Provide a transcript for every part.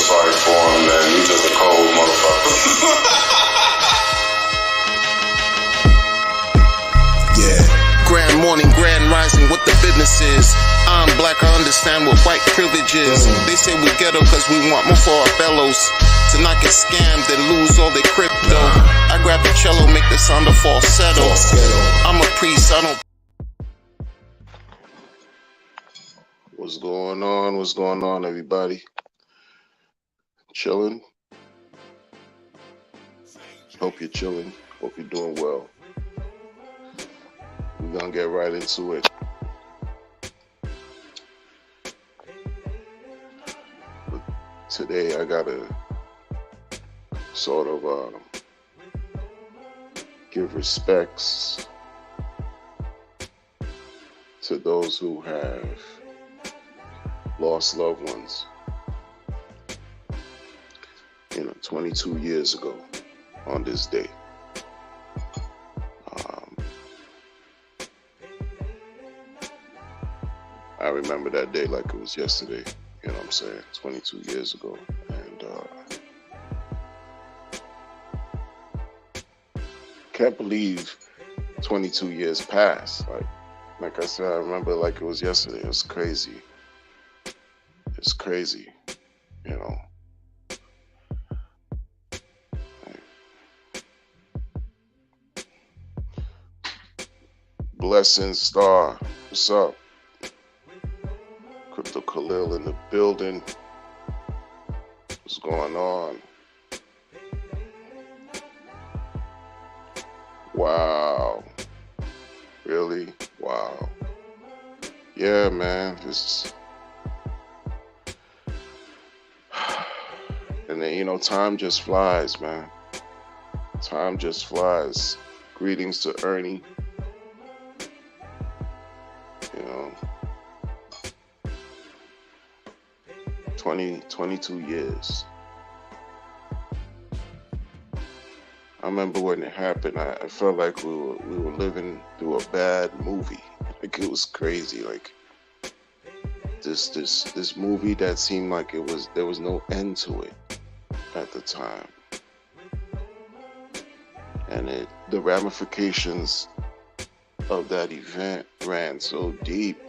sorry for him, man. He's just a cold motherfucker. Yeah. Grand morning, grand rising, what the business is. I'm black, I understand what white privilege is. They say we ghetto cause we want more for our fellows. To not get scammed and lose all their crypto. I grab the cello, make the sound of falsetto. I'm a priest, I don't... What's going on? What's going on, everybody? Chilling? Hope you're chilling. Hope you're doing well. We're gonna get right into it. But today I gotta sort of give respects to those who have lost loved ones. 22 years ago on this day. I remember that day like it was yesterday, you know what I'm saying, 22 years ago. And can't believe 22 years passed. Like I said, I remember like it was yesterday. It was crazy. It's crazy, you know. Blessing Star, what's up? Crypto Khalil in the building. What's going on? Wow. Really? Wow. Yeah, man. And then, time just flies, man. Time just flies. Greetings to Ernie. 22 years. I remember when it happened, I felt like we were living through a bad movie. Like it was crazy. Like this movie that seemed like there was no end to it at the time. And the ramifications of that event ran so deep.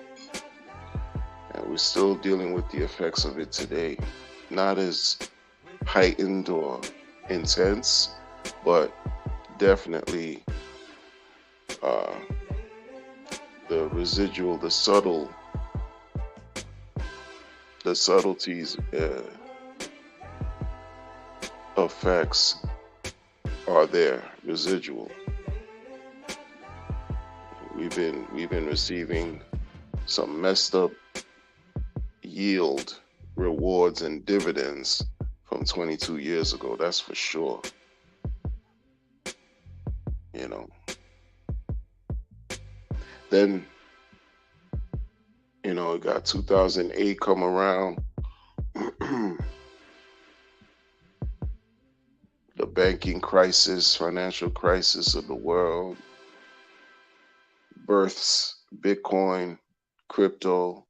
And we're still dealing with the effects of it today. Not as heightened or intense, but definitely the residual, the subtleties, effects are there, residual. We've been receiving some messed up yield, rewards, and dividends from 22 years ago, that's for sure. Then, it got 2008 come around. The banking crisis, financial crisis of the world, births, Bitcoin, crypto.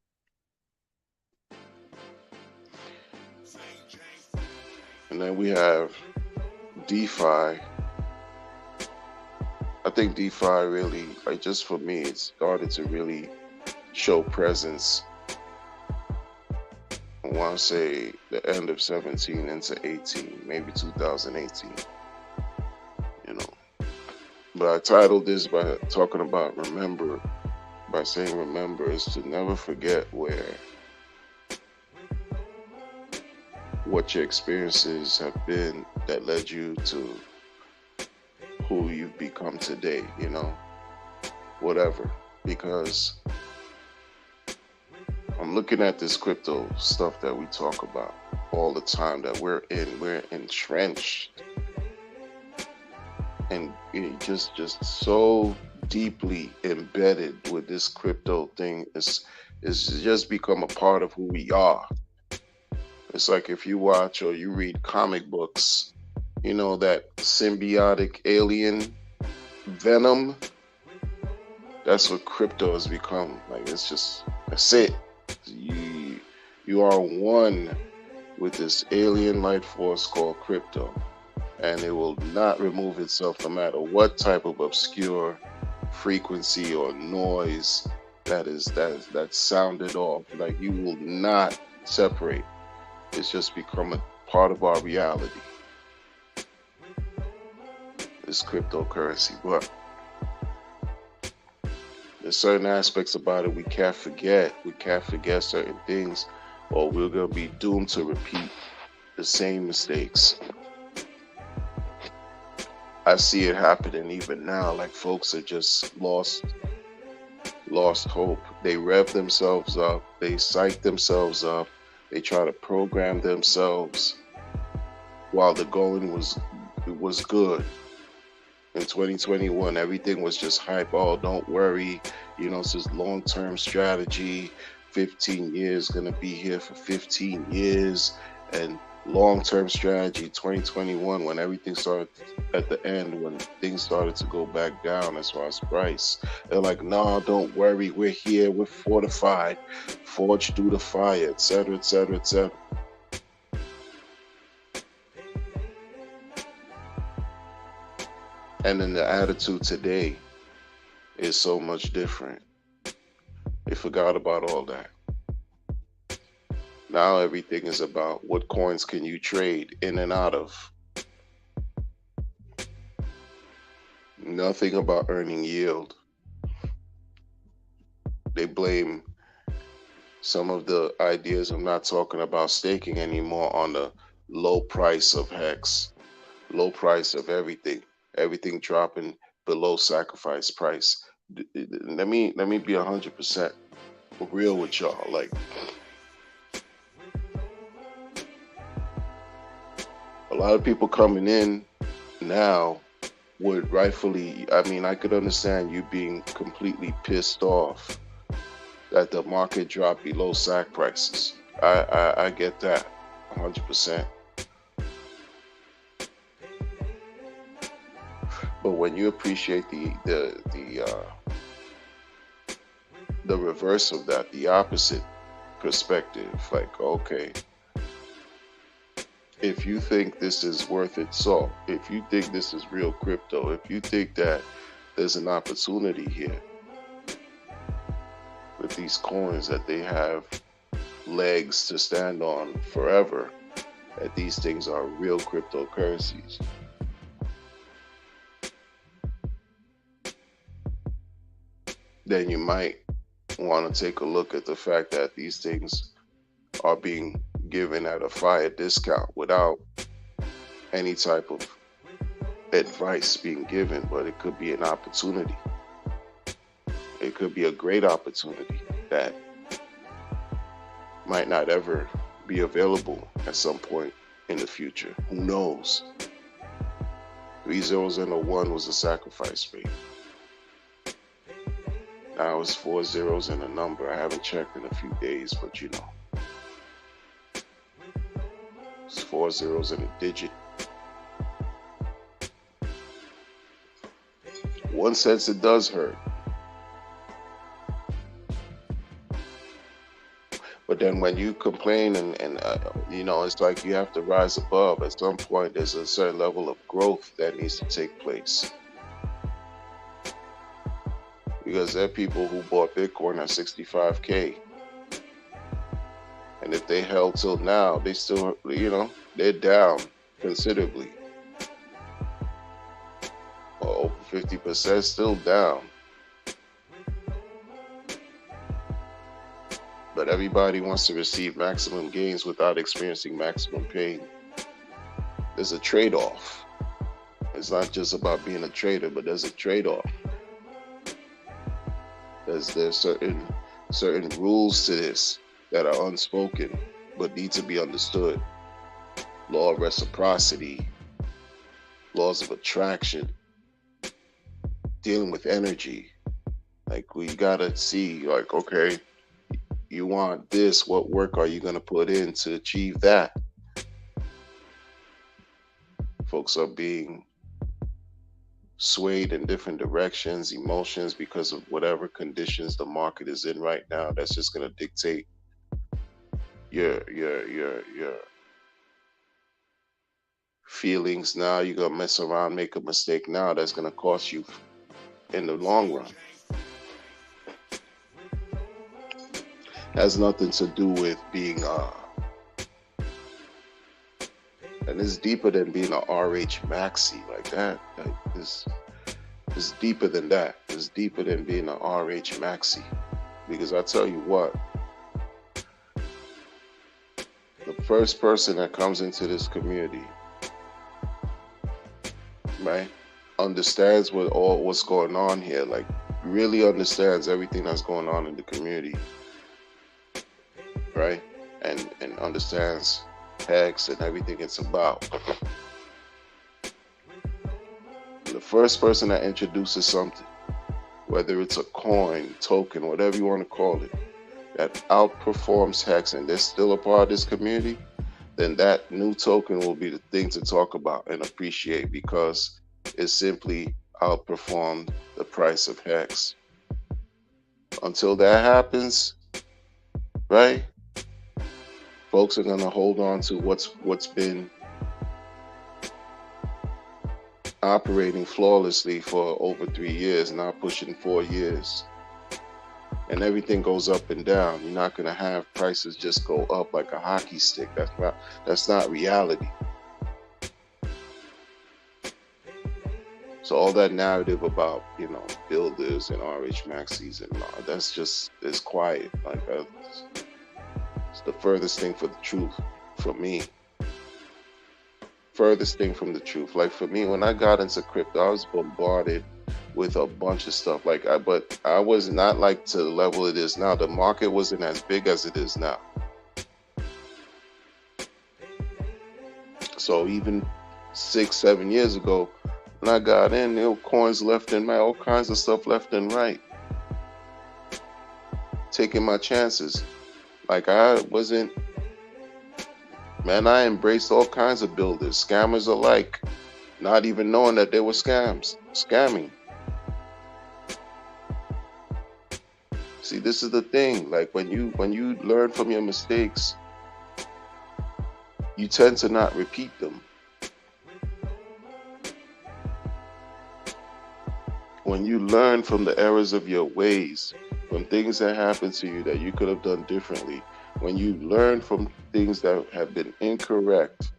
And then we have DeFi. I think DeFi really, just for me, it started to really show presence. I want to say the end of 17 into 18, maybe 2018. But I titled this by talking about by saying remember is to never forget what your experiences have been that led you to who you've become today, whatever. Because I'm looking at this crypto stuff that we talk about all the time, that we're entrenched and just so deeply embedded with this crypto thing. It's just become a part of who we are. It's like if you watch or you read comic books, that symbiotic alien Venom, that's what crypto has become. That's it. You are one with this alien light force called crypto, and it will not remove itself no matter what type of obscure frequency or noise that's sounded off. Like, you will not separate. It's just become a part of our reality. This cryptocurrency, but there's certain aspects about it we can't forget. We can't forget certain things, or we're gonna be doomed to repeat the same mistakes. I see it happening even now. Like, folks are just lost hope. They rev themselves up, they psych themselves up, they try to program themselves while the going was good. In 2021, everything was just hype. Oh, don't worry, it's this long-term strategy. 15 years, gonna be here for 15 years, and long-term strategy. 2021, when everything started at the end, when things started to go back down as far as price, they're like, no, don't worry, we're here, we're fortified, forged through the fire, etc., etc., etc. And then the attitude today is so much different. They forgot about all that. Now everything is about what coins can you trade in and out of. Nothing about earning yield. They blame some of the ideas. I'm not talking about staking anymore, on the low price of Hex, low price of everything dropping below sacrifice price. Let me be 100% real with y'all. Like, a lot of people coming in now would rightfully, I could understand you being completely pissed off that the market dropped below sac prices. I get that 100%. But when you appreciate the reverse of that, the opposite perspective, like, okay, if you think this is worth its salt, if you think this is real crypto, if you think that there's an opportunity here with these coins, that they have legs to stand on forever, that these things are real cryptocurrencies, then you might want to take a look at the fact that these things are being given at a fire discount without any type of advice being given. But it could be an opportunity. It could be a great opportunity that might not ever be available at some point in the future. Who knows? 3 zeros and a 1 was a sacrifice rate. Now it's 4 zeros and a number. I haven't checked in a few days, but it's 4 zeros and a digit. One sense, it does hurt. But then when you complain and it's like you have to rise above. At some point, there's a certain level of growth that needs to take place. Because there are people who bought Bitcoin at 65K. And if they held till now, they still, they're down considerably. Over 50% still down. But everybody wants to receive maximum gains without experiencing maximum pain. There's a trade-off. It's not just about being a trader, but there's a trade-off. There's certain rules to this that are unspoken but need to be understood. Law of reciprocity, laws of attraction, dealing with energy. Like, we gotta see, like, okay, you want this, what work are you gonna put in to achieve that? Folks are being swayed in different directions, emotions, because of whatever conditions the market is in right now. That's just going to dictate your feelings now. You're gonna mess around, make a mistake now that's gonna cost you in the long run. Has nothing to do with being and it's deeper than being a RH maxi like that. Like it's deeper than that. It's deeper than being a RH maxi. Because I tell you what, the first person that comes into this community, right, understands what's going on here, like really understands everything that's going on in the community, right, and understands hex and everything it's about. The first person that introduces something, whether it's a coin, token, whatever you want to call it, that outperforms hex and they're still a part of this community, then that new token will be the thing to talk about and appreciate because it simply outperformed the price of hex. Until that happens, right, folks are gonna hold on to what's been operating flawlessly for over 3 years, now pushing 4 years. And everything goes up and down. You're not gonna have prices just go up like a hockey stick. That's not reality. So all that narrative about, you know, builders and RH maxis and that's just is quiet. Like it's the furthest thing for the truth for me. Furthest thing from the truth. Like for me, when I got into crypto, I was bombarded with a bunch of stuff. But I was not like to the level it is now. The market wasn't as big as it is now. So even 6-7 years ago, when I got in, there were coins left and right, all kinds of stuff left and right. Taking my chances. Like I embraced all kinds of builders, scammers alike, not even knowing that they were scamming. See, this is the thing. Like when you learn from your mistakes, you tend to not repeat them. When you learn from the errors of your ways, from things that happened to you that you could have done differently, when you learn from things that have been incorrect,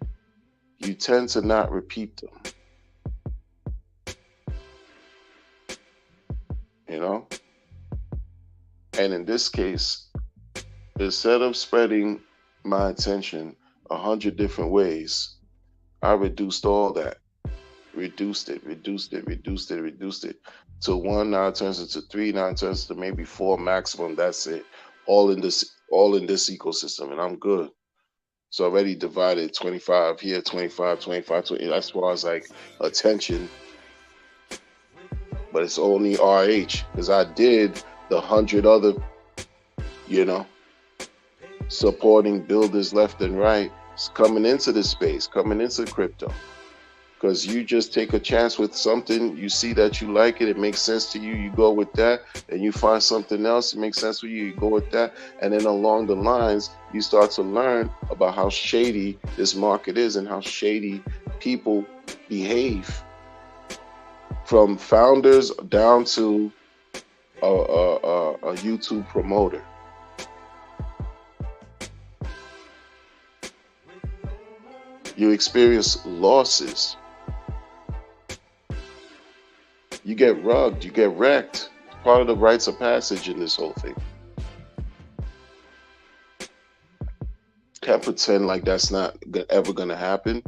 you tend to not repeat them. You know? And in this case, instead of spreading my attention 100 different ways, I reduced all that. Reduced it to 1. Now it turns into 3. Now it turns to maybe 4 maximum. That's it. All in this ecosystem, and I'm good. So already divided 25 here, 25, 25, 20. That's why I was like attention. But it's only RH because I did the 100 other, you know, supporting builders left and right coming into this space, coming into crypto. Because you just take a chance with something, you see that you like it, it makes sense to you, you go with that, and you find something else, it makes sense for you, you go with that, and then along the lines, you start to learn about how shady this market is and how shady people behave. From founders down to a YouTube promoter. You experience losses. You get rugged, you get wrecked. It's part of the rites of passage in this whole thing. Can't pretend like that's not ever going to happen.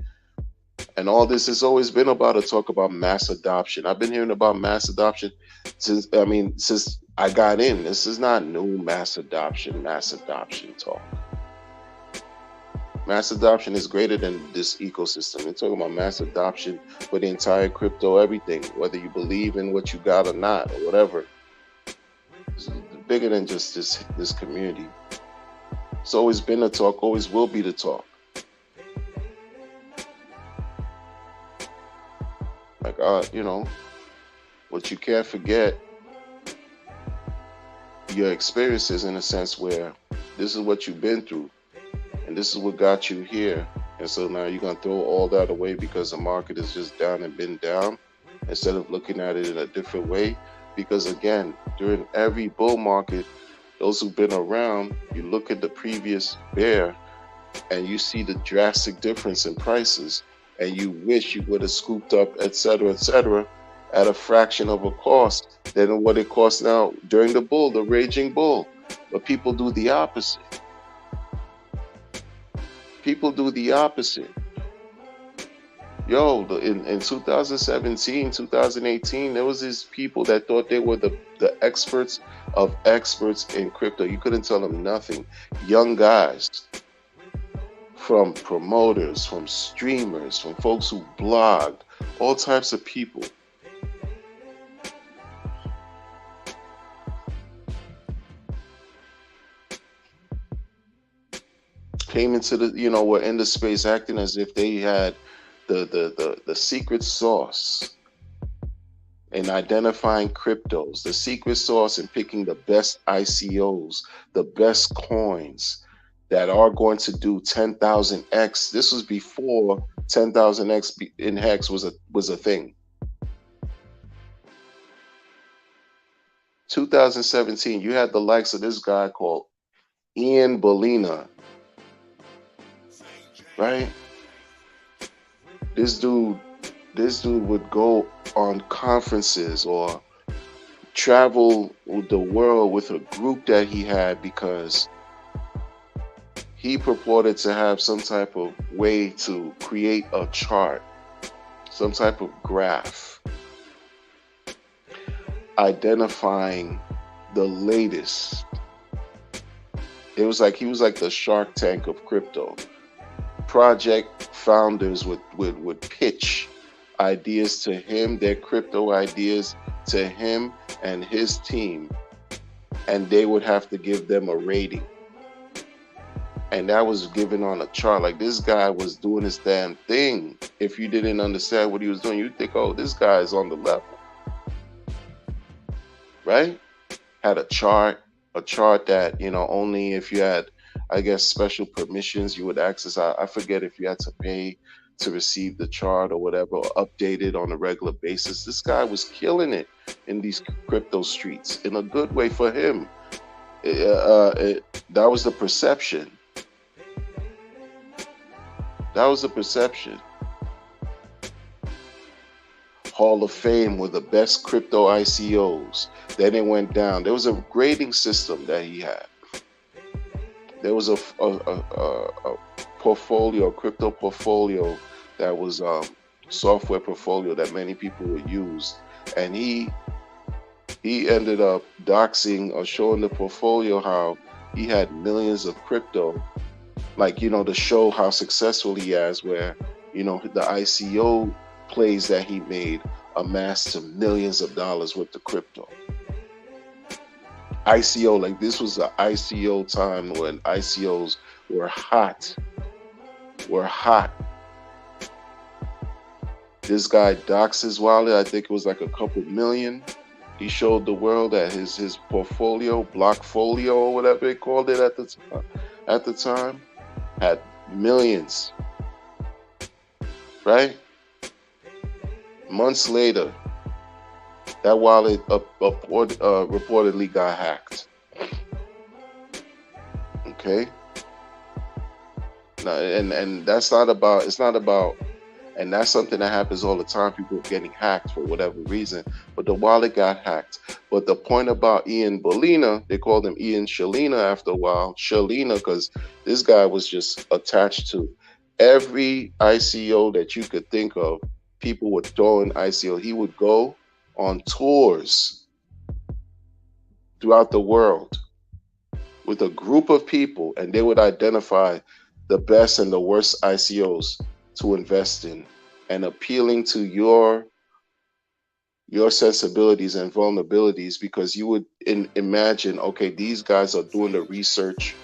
And all this has always been about a talk about mass adoption. I've been hearing about mass adoption since I got in. This is not new mass adoption talk. Mass adoption is greater than this ecosystem. We're talking about mass adoption for the entire crypto, everything, whether you believe in what you got or not, or whatever. It's bigger than just this community. It's always been the talk, always will be the talk. Like, you know, what you can't forget, your experiences in a sense where this is what you've been through. And this is what got you here. And so now you're gonna throw all that away because the market is just down and been down, instead of looking at it in a different way. Because again, during every bull market, those who've been around, you look at the previous bear and you see the drastic difference in prices, and you wish you would have scooped up, etc., at a fraction of a cost than what it costs now during the bull, the raging bull. But people do the opposite. People do the opposite. Yo, in 2017, 2018, there was these people that thought they were the experts of experts in crypto. You couldn't tell them nothing. Young guys, from promoters, from streamers, from folks who blogged, all types of people. Came into the, were in the space acting as if they had the secret sauce in identifying cryptos, the secret sauce in picking the best ICOs, the best coins that are going to do 10,000x. This was before 10,000x in hex was a thing. 2017, you had the likes of this guy called Ian Bellina, right? This dude would go on conferences or travel the world with a group that he had because he purported to have some type of way to create a chart, some type of graph, identifying the latest. It was like he was like the Shark Tank of crypto. Project founders would pitch ideas to him, their crypto ideas to him and his team, and they would have to give them a rating. And that was given on a chart. Like, this guy was doing his damn thing. If you didn't understand what he was doing, you'd think, oh, this guy is on the level. Right? Had a chart that, only if you had, I guess, special permissions you would access. I forget if you had to pay to receive the chart or whatever, or update it on a regular basis. This guy was killing it in these crypto streets in a good way for him. That was the perception. That was the perception. Hall of Fame were the best crypto ICOs. Then it went down. There was a grading system that he had. There was a portfolio, a crypto portfolio that was software portfolio that many people would use, and he ended up doxing or showing the portfolio how he had millions of crypto, like, to show how successful he is, where the ICO plays that he made amassed to millions of dollars worth of crypto. ICO, like, this was an ICO time when ICOs were hot. This guy doxed his wallet. I think it was like a couple million. He showed the world that his portfolio, blockfolio or whatever they called it at the time, had millions. Right? Months later, that wallet reportedly got hacked. Okay? Now, and that's not about, it's not about, and that's something that happens all the time. People getting hacked for whatever reason, but the wallet got hacked. But the point about Ian Bellina, they called him Ian Shalina after a while, Shalina, because this guy was just attached to every ICO that you could think of. People would throw in ICO. He would go on tours throughout the world with a group of people, and they would identify the best and the worst ICOs to invest in, and appealing to your sensibilities and vulnerabilities, because you would imagine, okay, these guys are doing the research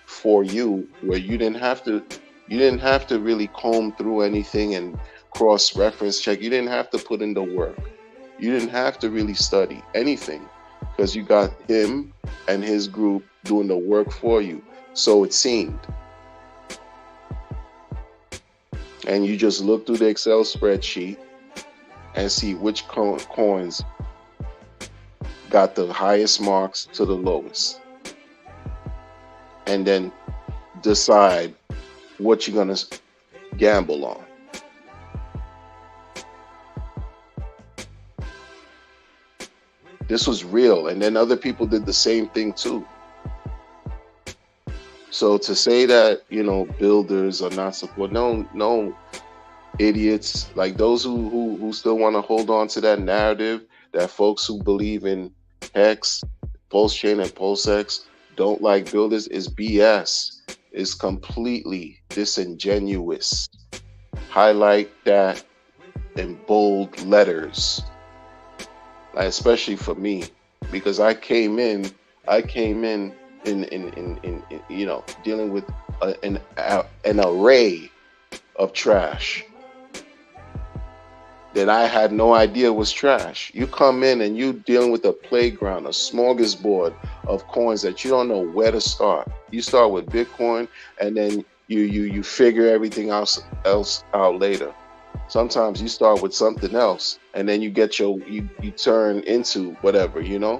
for you, where you didn't have to really comb through anything and cross-reference check. You didn't have to put in the work. You didn't have to really study anything, because you got him and his group doing the work for you. So it seemed. and you just look through the Excel spreadsheet and see which coins got the highest marks to the lowest, and then decide what you're gonna gamble on. This was real, and then other people did the same thing too. So to say that, builders are not support, no, idiots like those who still want to hold on to that narrative, that folks who believe in hex, pulse chain, and pulse x don't like builders, is BS. Is completely disingenuous. Highlight that in bold letters, like, especially for me, because I came in dealing with an array of trash that I had no idea was trash. You come in and you dealing with a playground, a smorgasbord of coins that you don't know where to start. You start with Bitcoin, and then you figure everything else out later. Sometimes you start with something else, and then you turn into whatever, You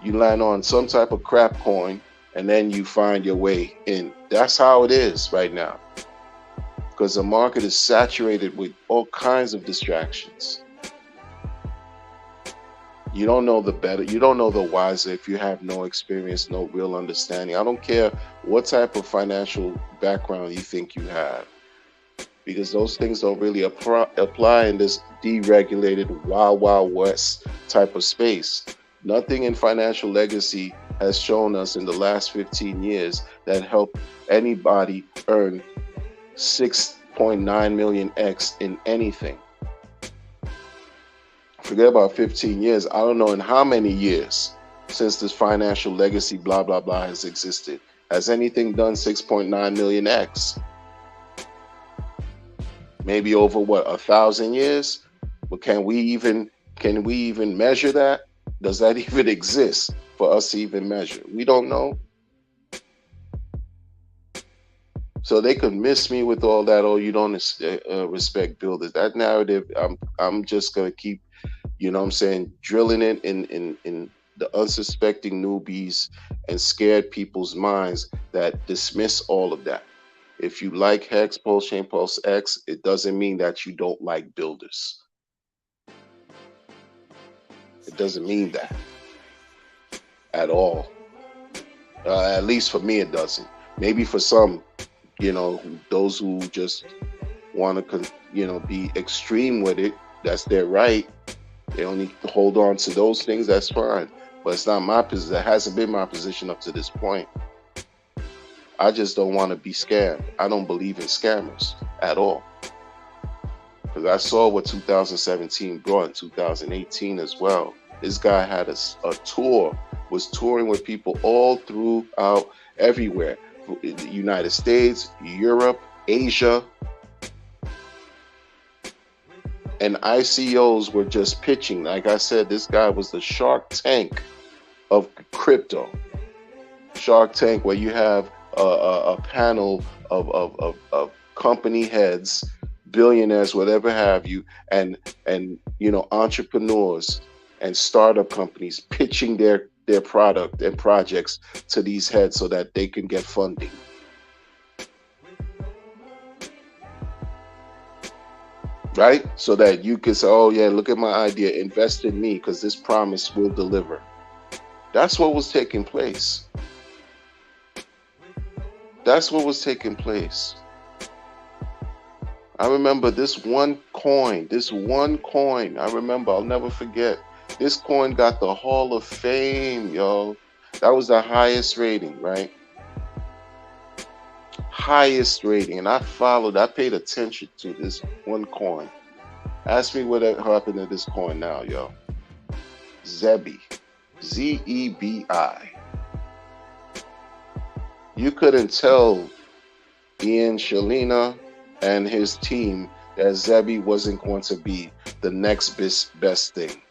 land on some type of crap coin, and then you find your way in. That's how it is right now, because the market is saturated with all kinds of distractions. You don't know the better, you don't know the wiser if you have no experience, no real understanding. I don't care what type of financial background you think you have, because those things don't really apply in this deregulated wild west type of space. Nothing in financial legacy has shown us in the last 15 years that helped anybody earn 6.9 million X in anything. Forget about 15 years. I don't know in how many years since this financial legacy blah blah blah has existed. Has anything done 6.9 million X? Maybe over 1,000 years? But can we even measure that? Does that even exist for us to even measure? We don't know. So they could miss me with all that. Oh, you don't respect builders. That narrative, I'm just gonna keep, drilling it in the unsuspecting newbies and scared people's minds that dismiss all of that. If you like Hex, Pulse Chain, Pulse X, it doesn't mean that you don't like builders. It doesn't mean that at all. At least for me, it doesn't. Maybe for some, those who just want to, be extreme with it, that's their right. They only hold on to those things, that's fine. But it's not my position. That hasn't been my position up to this point. I just don't want to be scammed. I don't believe in scammers at all. Because I saw what 2017 brought in 2018 as well. This guy had a tour, was touring with people all throughout everywhere. The United States, Europe, Asia. And ICOs were just pitching. Like I said, this guy was the Shark Tank of crypto. Shark Tank, where you have a panel of company heads, billionaires, whatever have you, and entrepreneurs and startup companies pitching their product and projects to these heads so that they can get funding. Right? So that you can say, oh yeah, look at my idea, invest in me because this promise will deliver. That's what was taking place. That's what was taking place. I remember this one coin, I remember, I'll never forget. This coin got the Hall of Fame, yo. That was the highest rating, right? Highest rating. And I paid attention to this one coin. Ask me what happened to this coin now, yo. Zebi. Z-E-B-I. You couldn't tell Ian Shalina and his team that Zebi wasn't going to be the next best thing.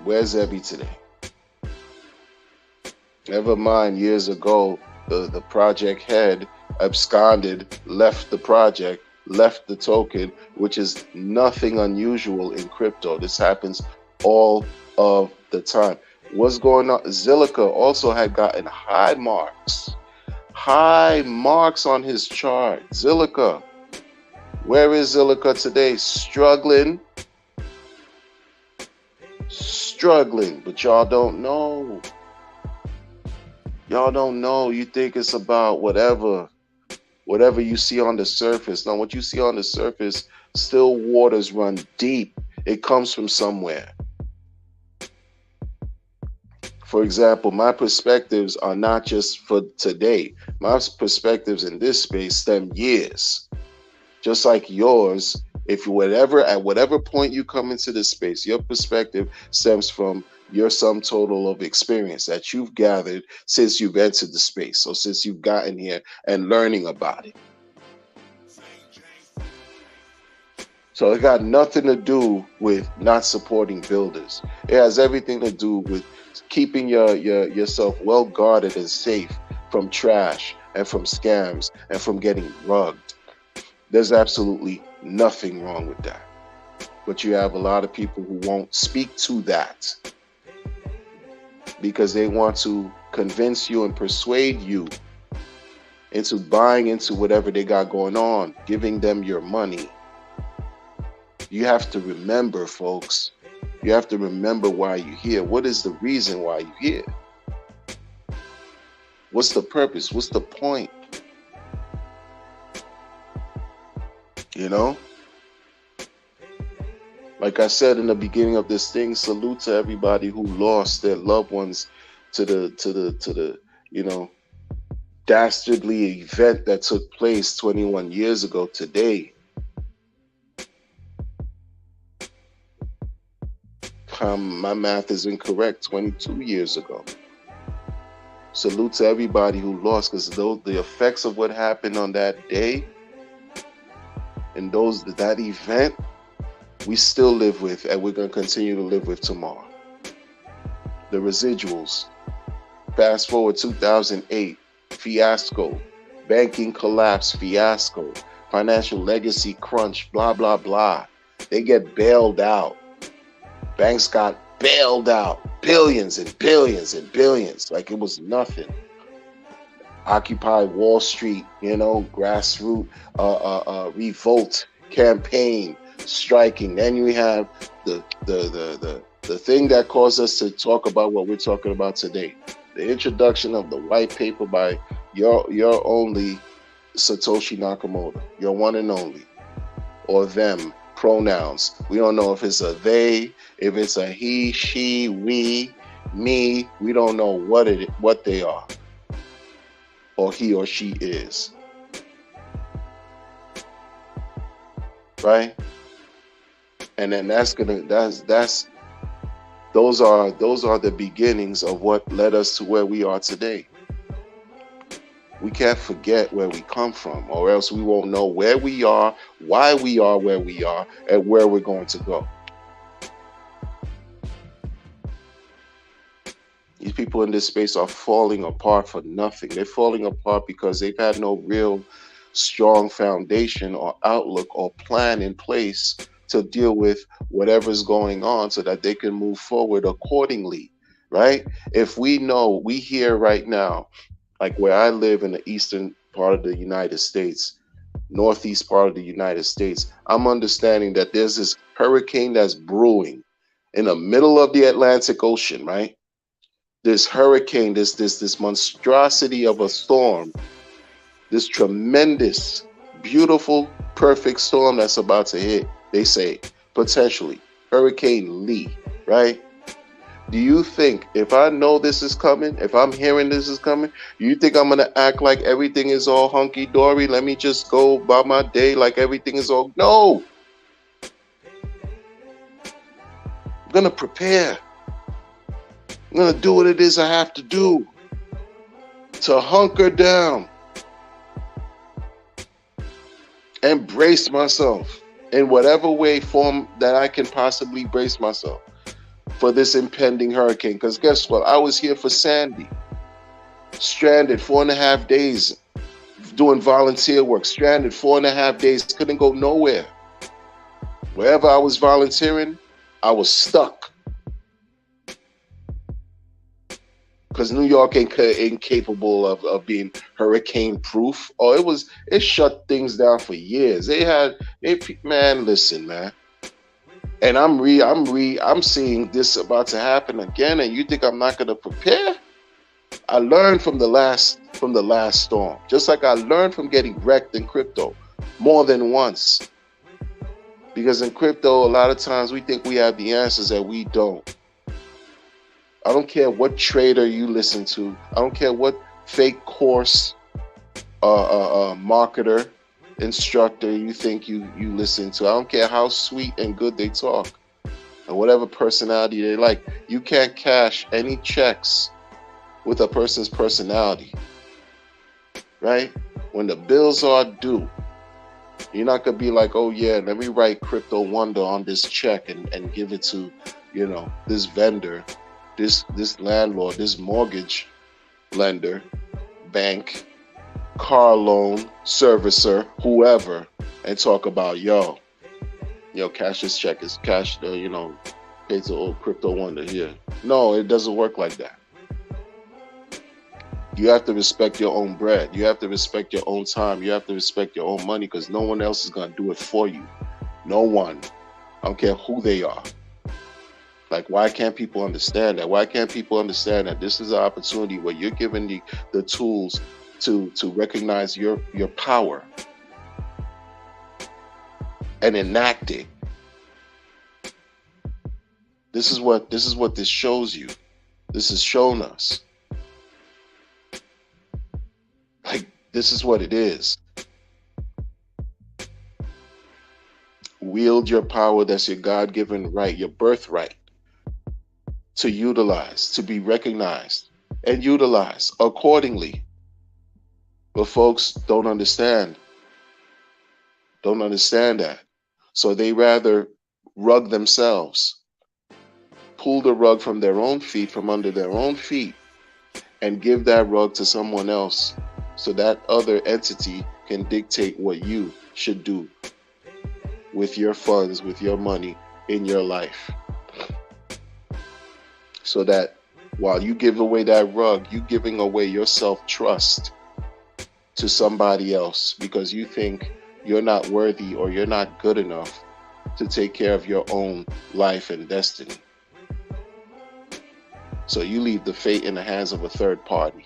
Where's Zebi today? Never mind, years ago, the project head absconded, left the project, left the token, which is nothing unusual in crypto. This happens all of the time. What's going on? Zilliqa also had gotten high marks on his chart. Zilliqa, where is Zilliqa today? Struggling, but y'all don't know. You think it's about whatever you see on the surface. Now, what you see on the surface, still waters run deep. It comes from somewhere. For example, my perspectives are not just for today. My perspectives in this space stem years. Just like yours, at whatever point you come into this space, your perspective stems from your sum total of experience that you've gathered since you've entered the space. So since you've gotten here and learning about it. So it got nothing to do with not supporting builders. It has everything to do with keeping yourself well guarded and safe from trash and from scams and from getting rugged. There's absolutely nothing wrong with that. But you have a lot of people who won't speak to that because they want to convince you and persuade you into buying into whatever they got going on, giving them your money. You have to remember, folks, you have to remember why you're here. What is the reason why you're here? What's the purpose? What's the point? You know? Like I said in the beginning of this thing, salute to everybody who lost their loved ones to the dastardly event that took place 21 years ago today. My math is incorrect, 22 years ago. Salute to everybody who lost, because the effects of what happened on that day and that event, we still live with, and we're going to continue to live with tomorrow. The residuals. Fast forward 2008, fiasco. Banking collapse, fiasco. Financial legacy crunch, blah, blah, blah. They get bailed out. Banks got bailed out. Billions and billions and billions. Like it was nothing. Occupy Wall Street, grassroots revolt campaign, striking. Then you have the thing that caused us to talk about what we're talking about today. The introduction of the white paper by your only Satoshi Nakamoto, your one and only, or them pronouns. We don't know if it's a they, if it's a he, she, we, me. We don't know what they are, or he or she is. Right? And then those are the beginnings of what led us to where we are today. We can't forget where we come from, or else we won't know where we are, why we are where we are, and where we're going to go. These people in this space are falling apart for nothing. They're falling apart because they've had no real strong foundation or outlook or plan in place to deal with whatever's going on so that they can move forward accordingly, right? If we hear right now, like where I live in the eastern part of the United States, northeast part of the United States, I'm understanding that there's this hurricane that's brewing in the middle of the Atlantic Ocean, right? This hurricane, this monstrosity of a storm, this tremendous, beautiful, perfect storm that's about to hit, they say, potentially, Hurricane Lee, right? Do you think, if I know this is coming, if I'm hearing this is coming, do you think I'm going to act like everything is all hunky-dory? Let me just go about my day like everything is all... No! I'm going to prepare. I'm going to do what it is I have to do to hunker down and brace myself in whatever way, form that I can possibly brace myself for this impending hurricane. Because guess what? I was here for Sandy, stranded 4.5 days doing volunteer work, stranded 4.5 days, couldn't go nowhere. Wherever I was volunteering, I was stuck. Because New York ain't capable of being hurricane proof. Or it shut things down for years. Man, listen, man. And I'm seeing this about to happen again, and you think I'm not gonna prepare? I learned from the last storm, just like I learned from getting wrecked in crypto more than once. Because in crypto, a lot of times we think we have the answers that we don't. I don't care what trader you listen to. I don't care what fake course marketer, instructor you think you listen to. I don't care how sweet and good they talk and whatever personality they like. You can't cash any checks with a person's personality, right? When the bills are due, you're not gonna be like, oh yeah, let me write Crypto Wonder on this check and give it to, this vendor, this landlord, this mortgage lender, bank, car loan servicer, whoever, and talk about cash this check, is cash, pay to old Crypto Wonder here. No, it doesn't work like that. You have to respect your own bread. You have to respect your own time. You have to respect your own money, because no one else is going to do it for you. No one. I don't care who they are. Like, why can't people understand that? Why can't people understand that this is an opportunity where you're given the tools to recognize your power and enact it? This is what this shows you. This has shown us. Like, this is what it is. Wield your power. That's your God-given right, your birthright, to utilize, to be recognized and utilized accordingly. But folks don't understand that. So they rather rug themselves, pull the rug from their own feet, from under their own feet, and give that rug to someone else, so that other entity can dictate what you should do with your funds, with your money in your life. So that while you give away that rug, you're giving away your self-trust to somebody else, because you think you're not worthy or you're not good enough to take care of your own life and destiny. So you leave the fate in the hands of a third party.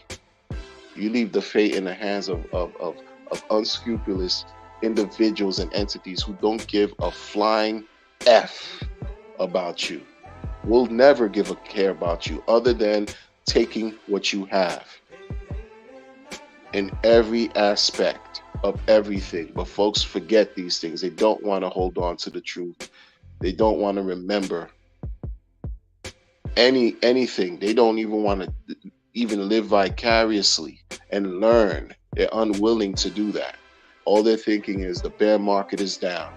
You leave the fate in the hands of unscrupulous individuals and entities who don't give a flying F about you. Will never give a care about you other than taking what you have in every aspect of everything. But folks forget these things. They don't want to hold on to the truth. They don't want to remember anything. They don't even want to even live vicariously and learn. They're unwilling to do that. All they're thinking is the bear market is down.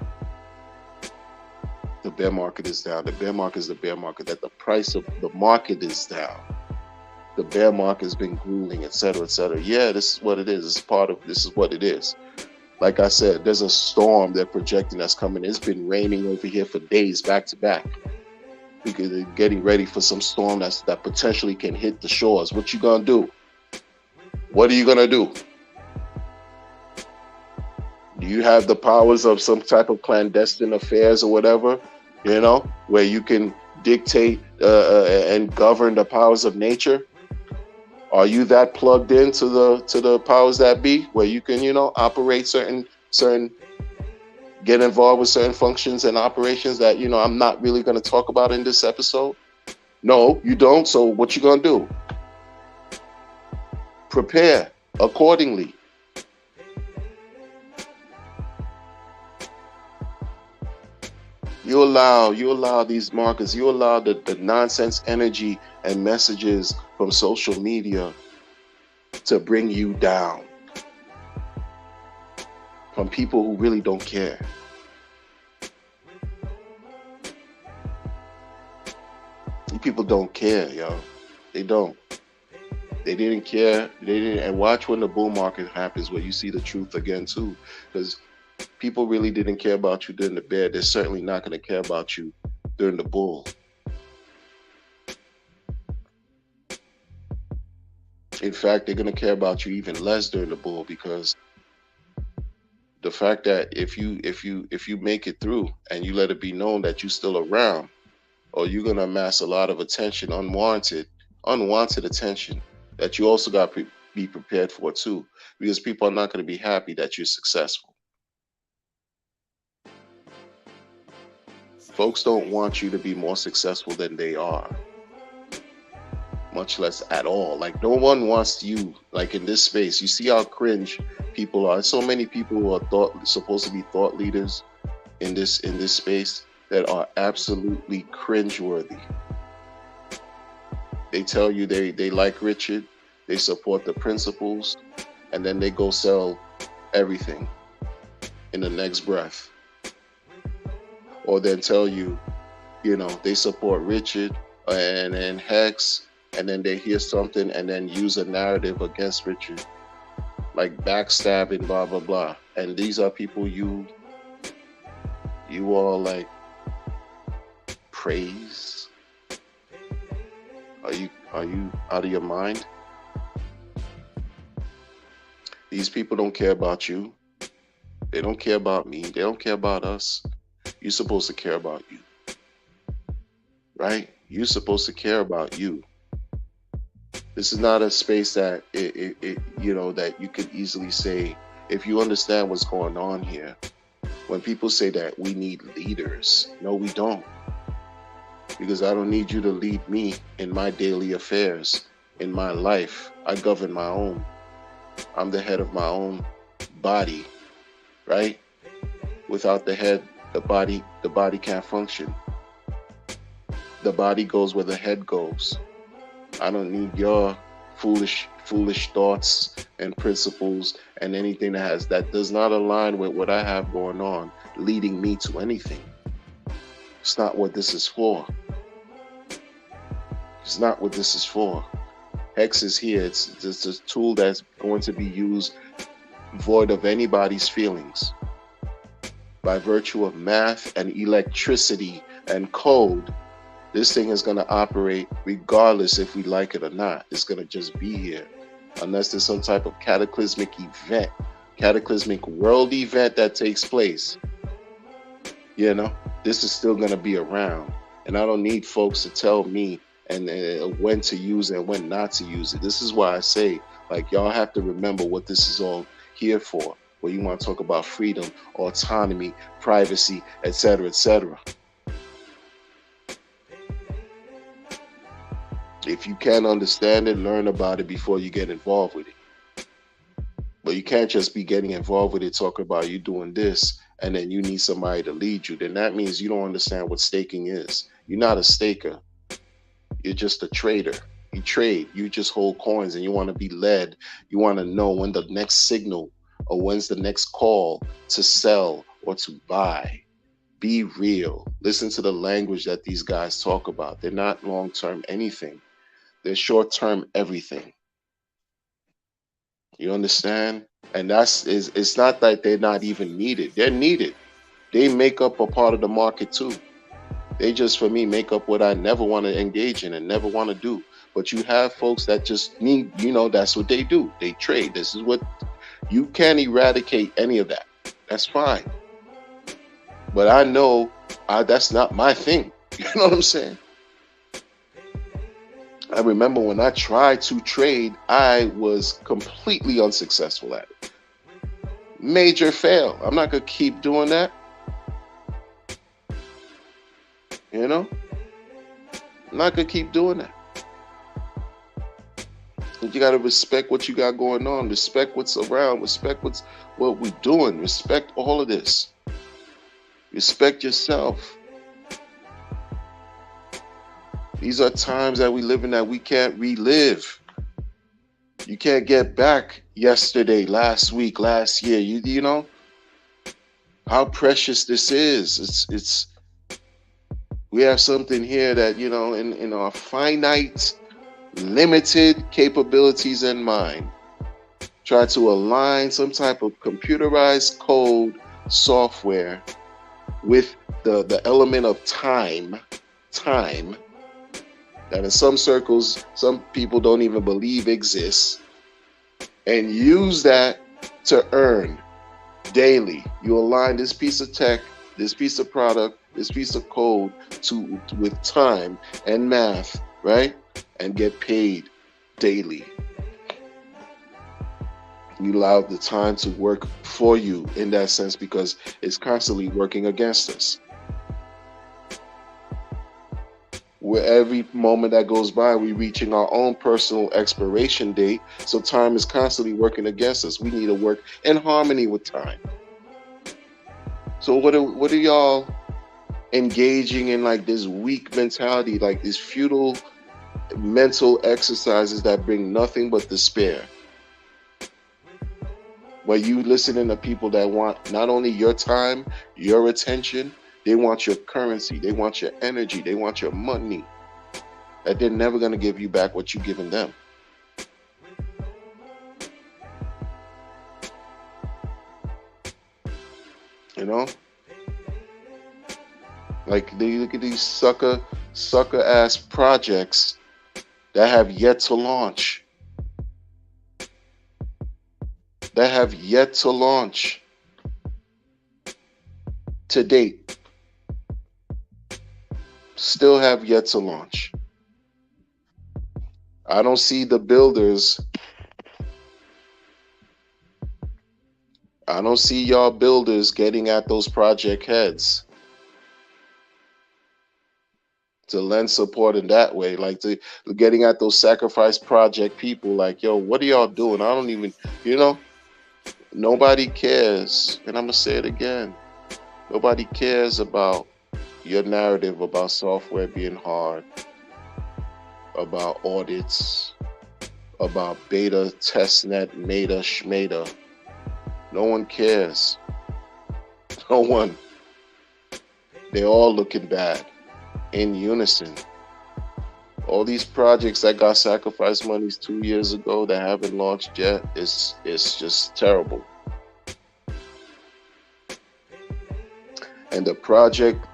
The bear market is down. The bear market is the bear market. That the price of the market is down. The bear market has been grueling, etc., etc. Yeah, this is what it is. This is what it is. Like I said, there's a storm they're projecting that's coming. It's been raining over here for days back to back. Because they're getting ready for some storm that potentially can hit the shores. What you gonna do? What are you gonna do? Do you have the powers of some type of clandestine affairs or whatever, where you can dictate and govern the powers of nature? Are you that plugged into the powers that be, where you can, operate certain get involved with certain functions and operations that, I'm not really going to talk about in this episode? No, you don't. So what you going to do? Prepare accordingly. You allow these markets, you allow the nonsense energy and messages from social media to bring you down. From people who really don't care. People don't care, yo. They don't. They didn't care. They didn't. And watch when the bull market happens, where you see the truth again too, because people really didn't care about you during the bear. They're certainly not going to care about you during the bull. In fact, they're going to care about you even less during the bull, because the fact that if you make it through and you let it be known that you're still around, or you're going to amass a lot of attention, unwanted attention, that you also got to be prepared for too, because people are not going to be happy that you're successful. Folks don't want you to be more successful than they are, much less at all. Like, no one wants you, like in this space. You see how cringe people are. So many people who are supposed to be thought leaders in this space that are absolutely cringeworthy. They tell you they like Richard, they support the principles, and then they go sell everything in the next breath. Or then tell you, they support Richard and Hex, and then they hear something and then use a narrative against Richard, like backstabbing, blah blah blah. And these are people you all like praise. Are you out of your mind? These people don't care about you. They don't care about me. They don't care about us. You're supposed to care about you, right? You're supposed to care about you. This is not a space that that you could easily say, if you understand what's going on here. When people say that we need leaders, no, we don't. Because I don't need you to lead me in my daily affairs, in my life. I govern my own. I'm the head of my own body, right? Without the head, the body can't function. The body goes where the head goes. I don't need your foolish thoughts and principles and anything that does not align with what I have going on, leading me to anything. It's not what this is for. It's not what this is for. Hex is here. It's just a tool that's going to be used void of anybody's feelings. By virtue of math and electricity and code, this thing is going to operate regardless if we like it or not. It's going to just be here. Unless there's some type of cataclysmic world event that takes place. This is still going to be around. And I don't need folks to tell me and when to use it and when not to use it. This is why I say, like, y'all have to remember what this is all here for. Where you want to talk about freedom, autonomy, privacy, etc., etc. If you can't understand it, learn about it before you get involved with it. But you can't just be getting involved with it, talking about you doing this, and then you need somebody to lead you. Then that means you don't understand what staking is. You're not a staker. You're just a trader. You trade. You just hold coins, and you want to be led. You want to know when the next signal or when's the next call to sell or to buy. Be real. Listen to the language that these guys talk about. They're not long-term anything. They're short-term everything. You understand? And it's not that they're not even needed. They're needed. They make up a part of the market too. They just, for me, make up what I never want to engage in and never want to do. But you have folks that just need, that's what they do. They trade. This is what, you can't eradicate any of that. That's fine. But I know that's not my thing. You know what I'm saying? I remember when I tried to trade, I was completely unsuccessful at it. Major fail. I'm not going to keep doing that. I'm not going to keep doing that. You got to respect what you got going on. Respect what's around. Respect what we're doing. Respect all of this. Respect yourself. These are times that we live in that we can't relive. You can't get back yesterday, last week, last year. You know how precious this is. It's we have something here that, in our finite limited capabilities in mind, try to align some type of computerized code software with the element of time that in some circles some people don't even believe exists, and use that to earn daily. You align this piece of tech, this piece of product, this piece of code to with time and math, right? And get paid daily. You allow the time to work for you in that sense because it's constantly working against us. Where every moment that goes by, we're reaching our own personal expiration date. So time is constantly working against us. We need to work in harmony with time. So what are y'all engaging in, like this weak mentality, like these futile mental exercises that bring nothing but despair? Where you listening to people that want not only your time, your attention, they want your currency, they want your energy, they want your money. That they're never going to give you back what you're giving them. You know? Like, they look at these sucker ass projects that have yet to launch. That have yet to launch to date. Still have yet to launch. I don't see the builders. I don't see y'all builders getting at those project heads to lend support in that way, like to getting at those sacrifice project people. Like, yo, what are y'all doing? I don't even, nobody cares. And I'm gonna say it again. Nobody cares about your narrative about software being hard, about audits, about beta, testnet, meta, schmeta. No one cares. No one. They're all looking bad in unison. All these projects that got sacrifice monies 2 years ago that haven't launched yet, it's just terrible. And the project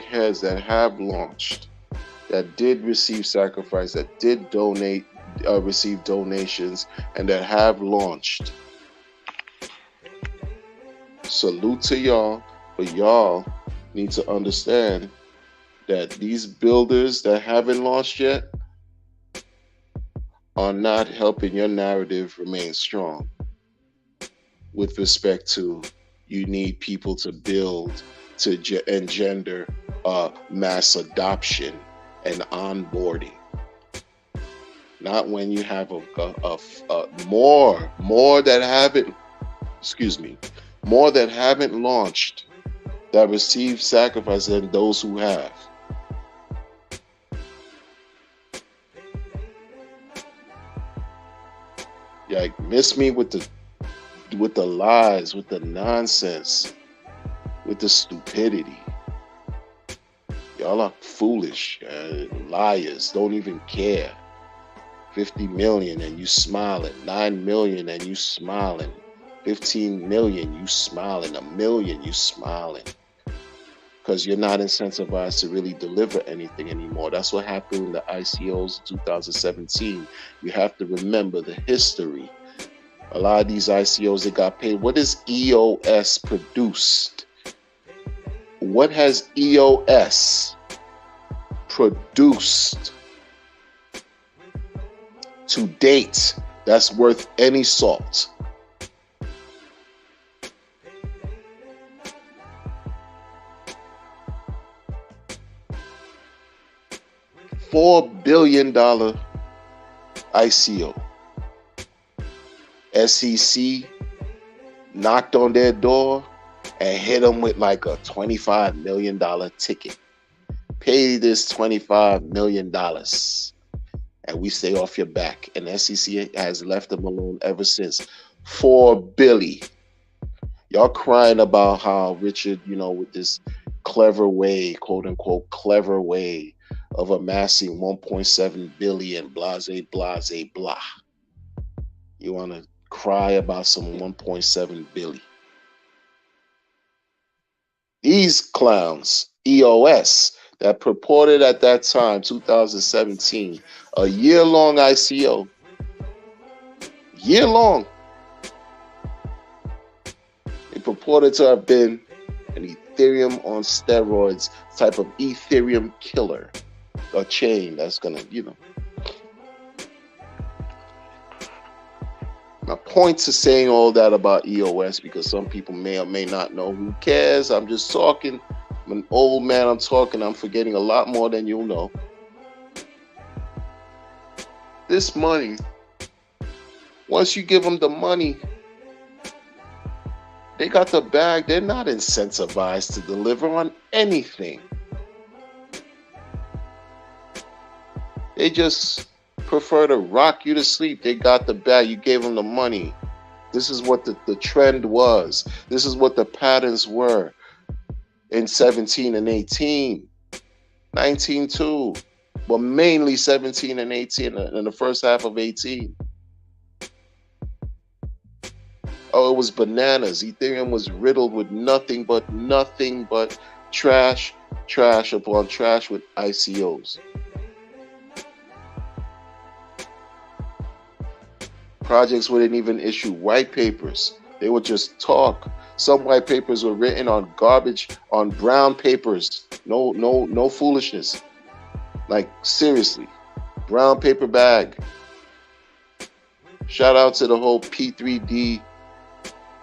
heads that have launched, that did receive sacrifice, that did receive donations, and that have launched, salute to y'all. But y'all need to understand that these builders that haven't launched yet are not helping your narrative remain strong with respect to you need people to build to engender mass adoption and onboarding. Not when you have more that haven't launched, that receive sacrifice than those who have. Like, miss me with the lies, with the nonsense, with the stupidity. Y'all are foolish, liars, don't even care. 50 million and you smiling, 9 million and you smiling, 15 million you smiling, 1 million you smiling. Because you're not incentivized to really deliver anything anymore. That's what happened in the ICOs in 2017. You have to remember the history. A lot of these ICOs, they got paid. What is EOS produced? What has EOS produced to date that's worth any salt? $4 billion ICO. SEC knocked on their door and hit them with like a $25 million ticket. Pay this $25 million and we stay off your back. And SEC has left them alone ever since. $4 billion. Y'all crying about how Richard, with this clever way, quote unquote, clever way of amassing 1.7 billion, blase, blase, blah. You want to cry about some 1.7 billion. These clowns, EOS, that purported at that time, 2017, a year-long ICO, year-long, it purported to have been an Ethereum on steroids type of Ethereum killer, a chain that's gonna, My point to saying all that about EOS, because some people may or may not know. Who cares? I'm just talking. I'm an old man. I'm talking. I'm forgetting a lot more than you'll know. This money, once you give them the money, they got the bag. They're not incentivized to deliver on anything. They just prefer to rock you to sleep. They got the bag. You gave them the money. This is what the trend was. This is what the patterns were in 17 and 18. 19 too. But mainly 17 and 18 in the first half of 18. Oh, it was bananas. Ethereum was riddled with nothing but trash upon trash with ICOs. Projects wouldn't even issue white papers. They would just talk. Some white papers were written on garbage, on brown papers. No foolishness. Like, seriously. Brown paper bag. Shout out to the whole P3D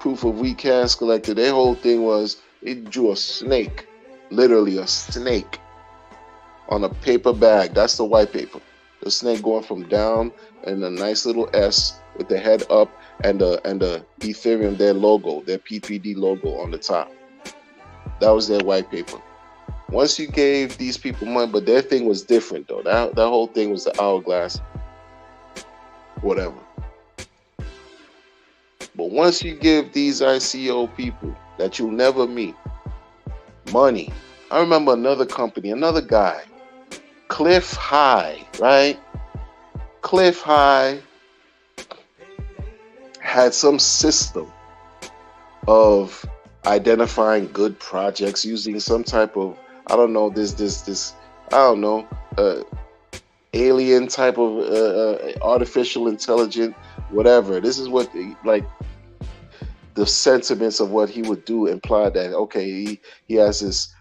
proof of weekends collector. Their whole thing was, it drew a snake. Literally a snake on a paper bag. That's the white paper. The snake going from down and a nice little S with the head up and the Ethereum, their logo, their P3D logo on the top. That was their white paper. Once you gave these people money, but their thing was different though. That whole thing was the hourglass, whatever. But once you give these ICO people that you'll never meet money, I remember another company, another guy, Cliff High, right? Cliff High had some system of identifying good projects using some type of, I don't know, alien type of artificial intelligence, whatever. This is what, the sentiments of what he would do implied that, okay, he has this,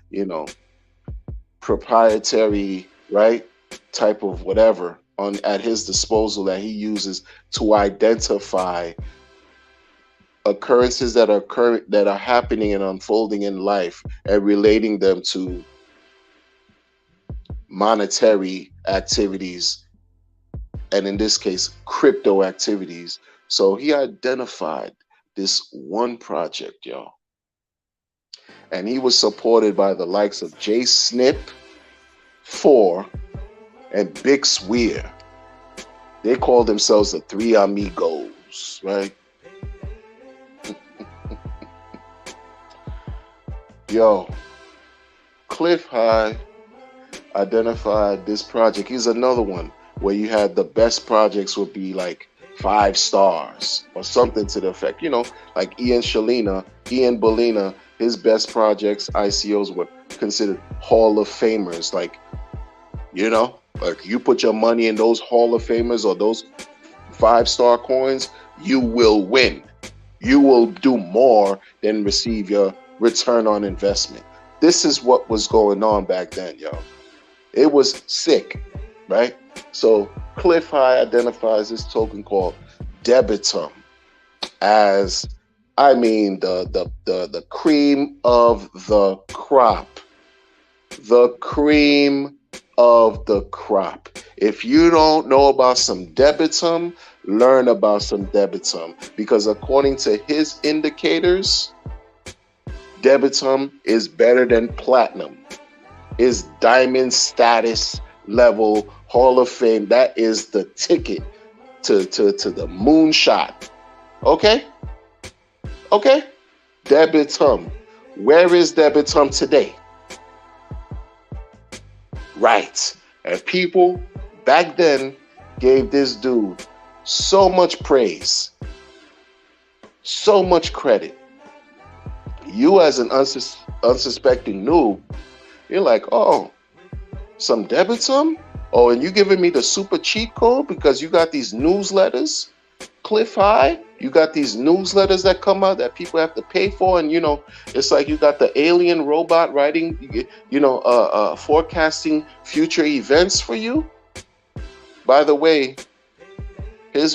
proprietary, right, type of whatever at his disposal that he uses to identify occurrences that are happening and unfolding in life and relating them to monetary activities, and in this case, crypto activities. So he identified this one project, y'all. And he was supported by the likes of J Snip 4 and Big Swear. They called themselves the Three Amigos, right? Yo, Cliff High identified this project. Here's another one where you had the best projects would be like 5 stars or something to the effect. Like Ian Bellina, his best projects, ICOs, were considered Hall of Famers. Like you put your money in those Hall of Famers or those 5-star coins, you will win. You will do more than receive your return on investment. This is what was going on back then, y'all. It was sick, right? So Cliff High identifies this token called Debitum as, the cream of the crop. The cream of the crop. If you don't know about some Debitum, learn about some Debitum, because according to his indicators, Debitum is better than platinum. Is diamond status level Hall of Fame. That is the ticket to the moonshot. Okay? Debitum. Where is Debitum today? Right. And people back then gave this dude so much praise, so much credit. You as an unsuspecting noob, you're like, oh, some debit sum? Oh, and you giving me the super cheat code because you got these newsletters, Cliff High? You got these newsletters that come out that people have to pay for, and it's like you got the alien robot writing, forecasting future events for you. By the way,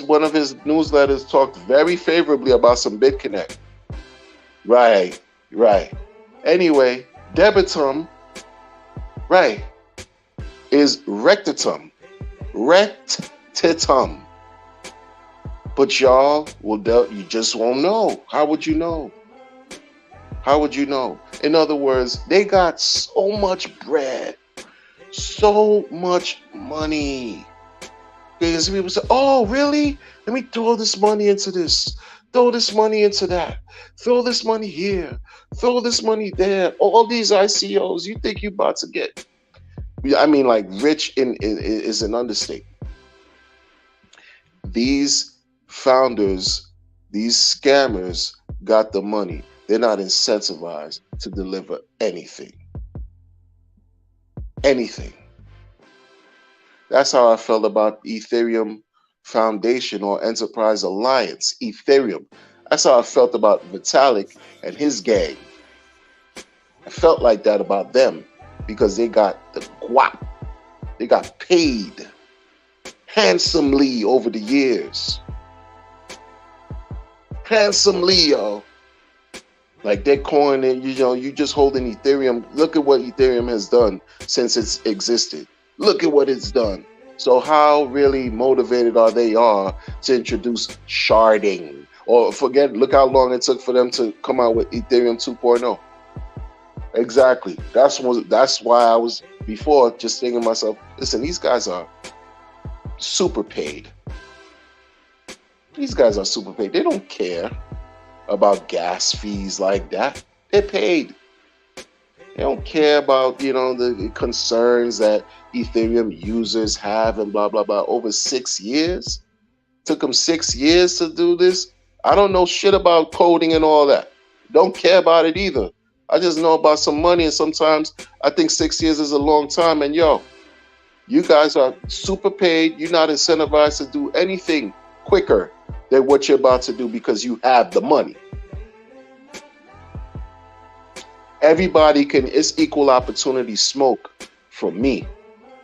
one of his newsletters talked very favorably about some BitConnect. Right. Anyway, debitum, right, is rectitum. But y'all you just won't know. How would you know? In other words, they got so much bread, so much money. Because people say, oh, really? Let me throw this money into this, throw this money into that, throw this money here, throw this money there. All these ICOs, you think you about to get, I mean, like rich is an understatement. These founders, these scammers got the money. They're not incentivized to deliver anything. That's how I felt about Ethereum Foundation or Enterprise Alliance, Ethereum. That's how I felt about Vitalik and his gang. I felt like that about them because they got the guap. They got paid handsomely over the years. Handsomely, yo. Like they're coin and you just holding Ethereum. Look at what Ethereum has done since it's existed. Look at what it's done. So how really motivated are they to introduce sharding? Or look how long it took for them to come out with Ethereum 2.0. Exactly. That's why I was before just thinking to myself, listen, these guys are super paid. They don't care about gas fees like that. They're paid. They don't care about, the concerns that Ethereum users have and blah, blah, blah. Over 6 years. Took them 6 years to do this. I don't know shit about coding and all that. Don't care about it either. I just know about some money, and sometimes I think 6 years is a long time. And you guys are super paid. You're not incentivized to do anything quicker than what you're about to do because you have the money. Everybody it's equal opportunity smoke from me.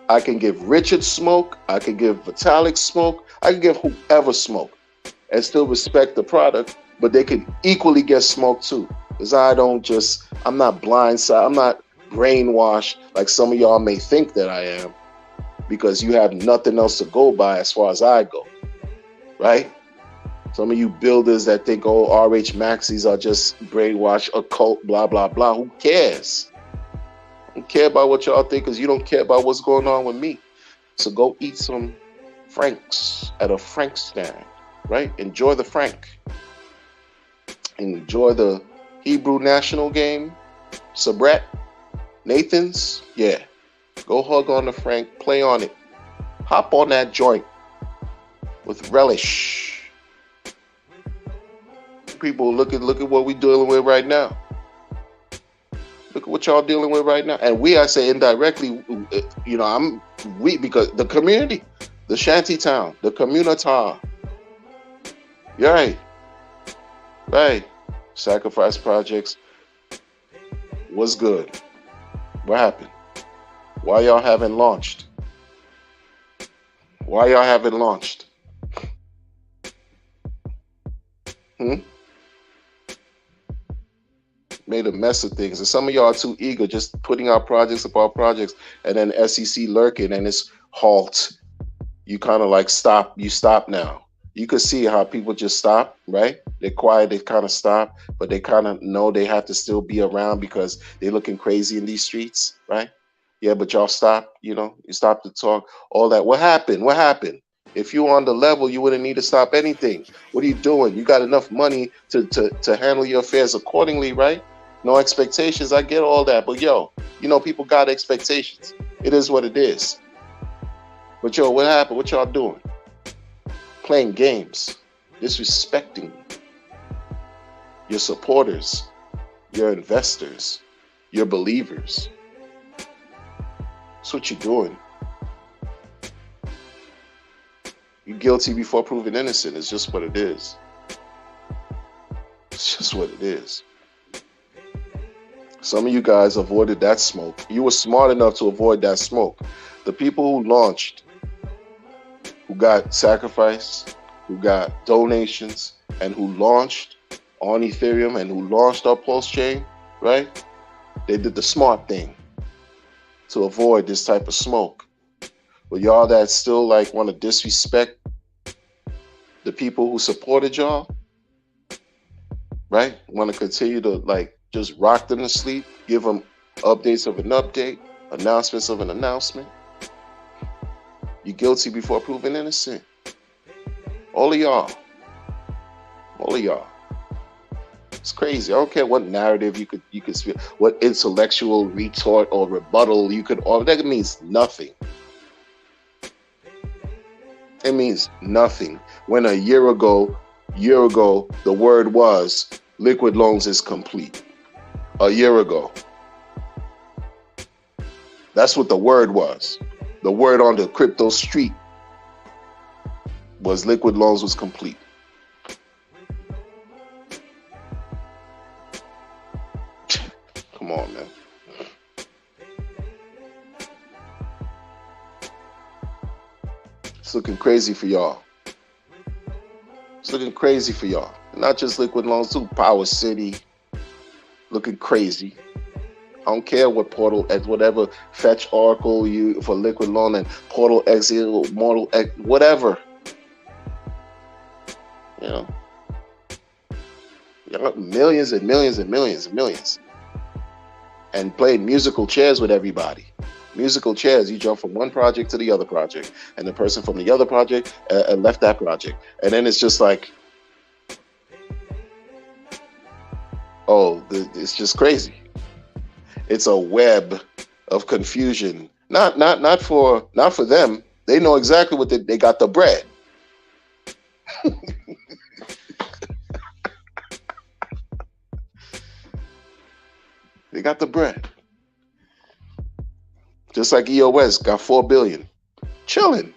I can give Richard smoke. I can give Vitalik smoke. I can give whoever smoke and still respect the product, but they can equally get smoke too. Because I'm not blindsided. I'm not brainwashed like some of y'all may think that I am because you have nothing else to go by as far as I go, right? Some of you builders that think, RH Maxis are just brainwashed, occult, blah, blah, blah. Who cares? I don't care about what y'all think because you don't care about what's going on with me. So go eat some Franks at a Frank stand, right? Enjoy the Frank. Enjoy the Hebrew national game. Sabret, Nathan's, yeah. Go hug on the Frank, play on it. Hop on that joint with relish. People, look at what we're dealing with right now. Look at what y'all dealing with right now. And I say indirectly, because the community, the shanty town, the community. You're right. Sacrifice projects. What's good? What happened? Why y'all haven't launched? Made a mess of things, and some of y'all are too eager, just putting out projects upon projects, and then SEC lurking, and it's halt. You kind of like stop. You stop now. You could see how people just stop, right? They're quiet. They kind of stop, but they kind of know they have to still be around because they're looking crazy in these streets, right? Yeah, but y'all stop. You stop to talk. All that. What happened? If you were on the level, you wouldn't need to stop anything. What are you doing? You got enough money to handle your affairs accordingly, right? No expectations. I get all that. But people got expectations. It is what it is. But yo, what happened? What y'all doing? Playing games, disrespecting your supporters, your investors, your believers. That's what you're doing. You're guilty before proven innocent. It's just what it is. It's just what it is. Some of you guys avoided that smoke. You were smart enough to avoid that smoke. The people who launched, who got sacrificed, who got donations, and who launched on Ethereum and who launched our Pulse chain, right? They did the smart thing to avoid this type of smoke. But y'all that still like want to disrespect the people who supported y'all, right? Want to continue to like just rock them to sleep, give them updates of an update, announcements of an announcement. You're guilty before proven innocent. All of y'all. All of y'all. It's crazy. I don't care what narrative you could speak, what intellectual retort or rebuttal you could offer. That means nothing. It means nothing. When a year ago, the word was liquid loans is complete. A year ago. That's what the word was. The word on the crypto street was liquid loans was complete. Come on, man. It's looking crazy for y'all. It's looking crazy for y'all. Not just liquid loans, too. Power City. Looking crazy. I don't care what Portal X, whatever fetch Oracle you for liquid loan and Portal X, Mortal X, whatever. You know, millions and millions and millions and millions. And played musical chairs with everybody. Musical chairs. You jump from one project to the other project, and the person from the other project left that project, and then it's just like, oh, it's just crazy. It's a web of confusion. Not for them. They know exactly what they got the bread. They got the bread. Just like EOS got 4 billion. Chilling.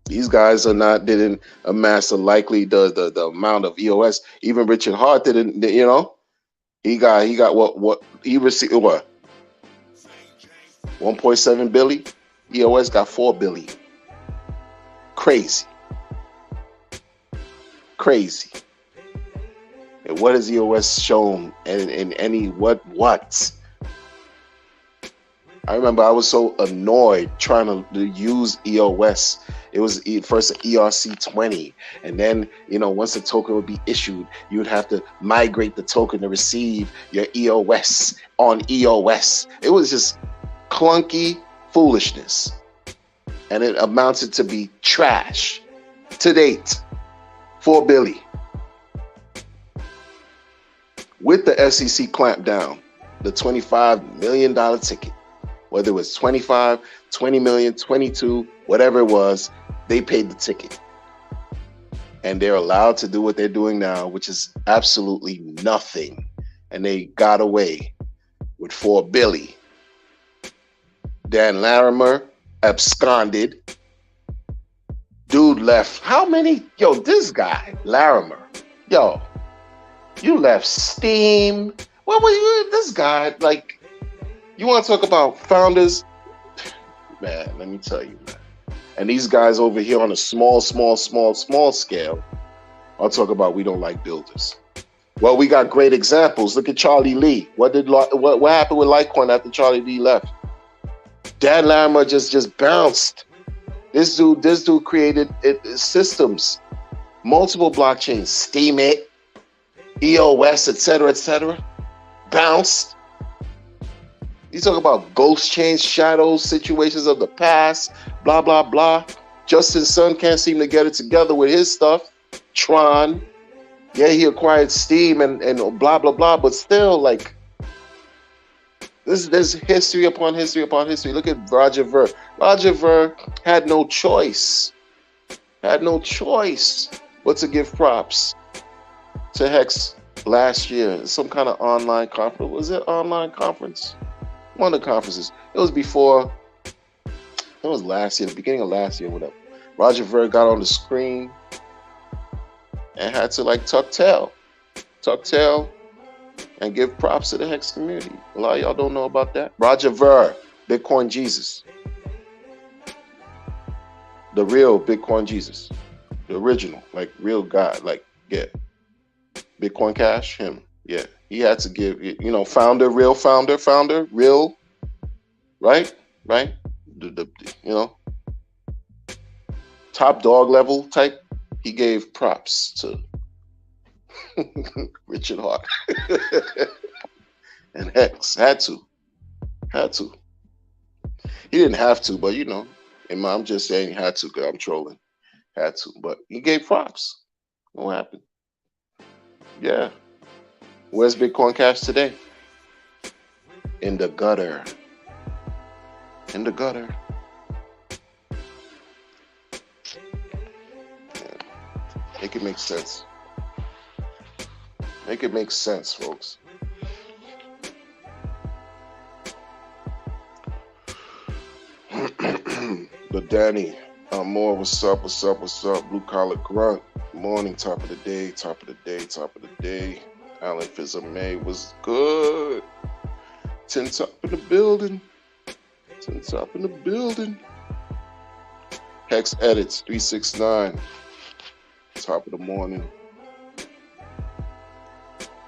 These guys didn't amass the amount of EOS. Even Richard Hart didn't, you know. He got what he received, what? 1.7 billion. EOS got 4 billion. Crazy. Crazy. And what has EOS shown in any what? I remember I was so annoyed trying to use EOS. It was first an ERC20, and then, you know, once the token would be issued, you would have to migrate the token to receive your EOS on EOS. It was just clunky foolishness, and it amounted to be trash. To date, 4 billion. With the SEC clampdown, the $25 million ticket, whether it was 25, 20 million, 22, whatever it was, they paid the ticket. And they're allowed to do what they're doing now, which is absolutely nothing. And they got away with 4 billion. Dan Larimer absconded. Dude left. How many? Yo, this guy, Larimer. Yo, you left Steam. What were you? This guy, like, you want to talk about founders? Man, let me tell you, man. And these guys over here on a small scale, I'll talk about we don't like builders. Well, we got great examples. Look at Charlie Lee. What happened with Litecoin after Charlie Lee left? Dan Larimer just bounced. This dude created systems, multiple blockchains, Steam it, EOS, etc. Bounced. You talk about ghost chains, shadows, situations of the past, blah, blah, blah. Justin Sun can't seem to get it together with his stuff. Tron. Yeah, he acquired Steam and blah, blah, blah. But still, like, There's history upon history upon history. Look at Roger Ver. Roger Ver had no choice. Had no choice but to give props to Hex last year. Some kind of online conference. Was it online conference? One of the conferences. It was before. It was last year, the beginning of last year, whatever. Roger Ver got on the screen and had to like tuck tail, and give props to the Hex community. A lot of y'all don't know about that. Roger Ver, Bitcoin Jesus. The real Bitcoin Jesus. The original, like real guy, like, yeah. Bitcoin Cash, him. Yeah. He had to give, founder, real founder, real, right? Right? Top dog level type. He gave props to Richard Hart. And Hex had to. He didn't have to, but I'm just saying he had to because I'm trolling. Had to, but he gave props. What happened? Yeah. Where's Bitcoin Cash today? In the gutter. Make it make sense. Make it make sense, folks. But Danny, Moore, what's up? Blue collar grunt. Morning, top of the day. Alan Fizzamay was good. Tin top in the building. Hex edits 369. Top of the morning.